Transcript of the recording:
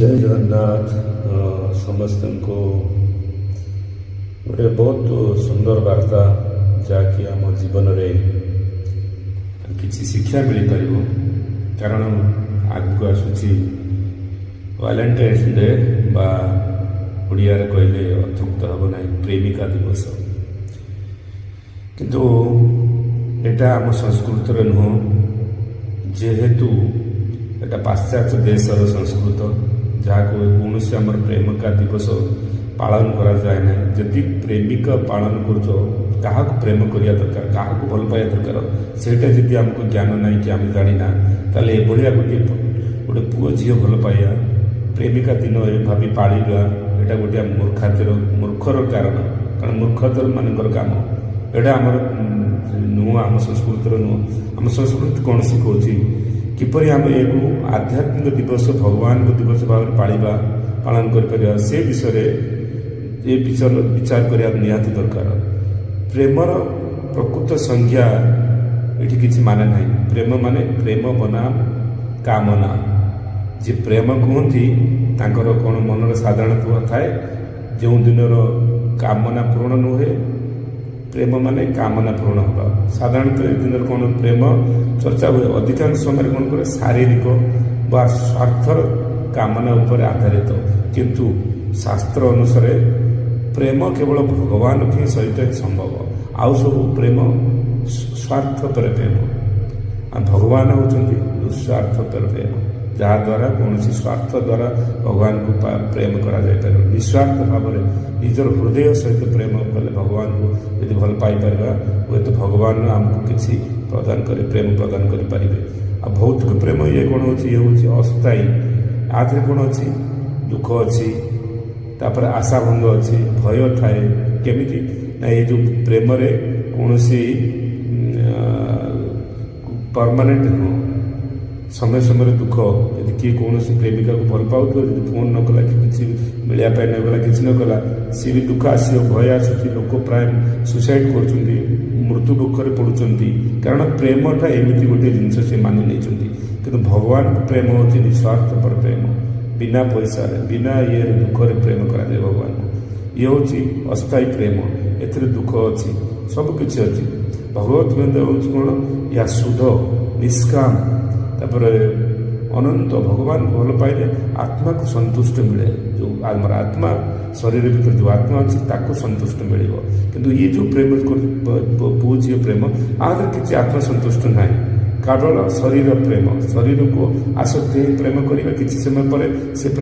जय जगन्नाथ समस्त को गोटे बहुत सुंदर वार्ता जहाँकि आम जीवन में किसी शिक्षा मिल पार कारण आगक आसूची वैलेंटाइन्स डे बा ओडिया कहले अत्युक्त हम ना प्रेमिका दिवस किंतु एटा आम संस्कृत नुह जेहेतु एटा पाश्चात्य देशर संस्कृत जहाँ कौन आम प्रेमिका दिवस पालन करा जाए ना जदि प्रेमिका पालन कर प्रेम करिया दरकार क्या भल पाइबा दरकार सेटा जदि आमको ज्ञान ना कि आम जाना ताले एभलिया गोटे पुओ झील भल पाइबा प्रेमिका दिन ये भाभी पाड़ा यहाँ गोटे मूर्खर कारण कारण मूर्खतर मानकर काम एटा आम नुह आम संस्कृत नुह आम संस्कृति कौन शिखौची किपरि आम एक आध्यात्मिक दिवस भगवान को दिवस भाव पाड़ा पालन कर से विषय ये विचार करने निहाती दरकार प्रेमर प्रकृत संज्ञा ये किसी माने ना प्रेम माने प्रेम बनाम कामना जी प्रेम कहती तांकर कौन मनर साधारण थाए जो दिनर कामना पूर्ण नुहे प्रेम माने कामना पूर्ण होगा साधारणतः दिन कौन प्रेम चर्चा हुए अधिकांश समय कौन करे शारीरिक बा स्वार्थर कामना उपर आधारित किंतु शास्त्र अनुसार प्रेम केवल भगवान के सहित ही संभव आउ सब प्रेम स्वार्थ पर प्रेम भगवान होती निस्वार्थ पर प्रेम जहाद्वारा कौन स्वार्थ द्वारा भगवान को प्रेम करा जाए निस्वार्थ भाव में निजर हृदय सहित प्रेम कले भगवान को यदि भल पाई हूँ तो भगवान आमको किसी प्रदान करे प्रेम प्रदान करें आ भौतिक प्रेम ये कौन हो अस्थायी आधे कौन अच्छी दुख अच्छी तापर आशा भंग अच्छी भय थाए केमिति ना ये जो प्रेम रे कौन परमानेंट नुह समय समय दुख यदि किए कौन प्रेमिका को भल पाऊ फोन न कला कि किसी मिलिया नगला कि नकला सी भी दुख आस भय आसूँ लोक प्राय सुसाइड कर मृत्यु दुखरे पड़ुंट कारण प्रेमटा एमती गोटे जिनस से मानि नहीं कि भगवान प्रेम होती निस्वार्थ पर प्रेम बिना पैसा बिना ये दुखरे प्रेम करा जाए भगवान को ये हूँ अस्थायी प्रेम ए दुख अच्छी सबकि अच्छी भगवत गीता हूँ कौन या शुद्ध निष्काम तापर अनंत भगवान को भल पाइले आत्मा को संतुष्ट मिले जो आमर आत्मा शरीर भीतर जो आत्मा अच्छी ताको संतुष्ट मिल किंतु ये जो प्रेम पुओ झी प्रेम आदि किसी आत्मा संतुष्ट ना केवल शरीर प्रेम शरीर को आसक्ति प्रेम करने किसी समय पर से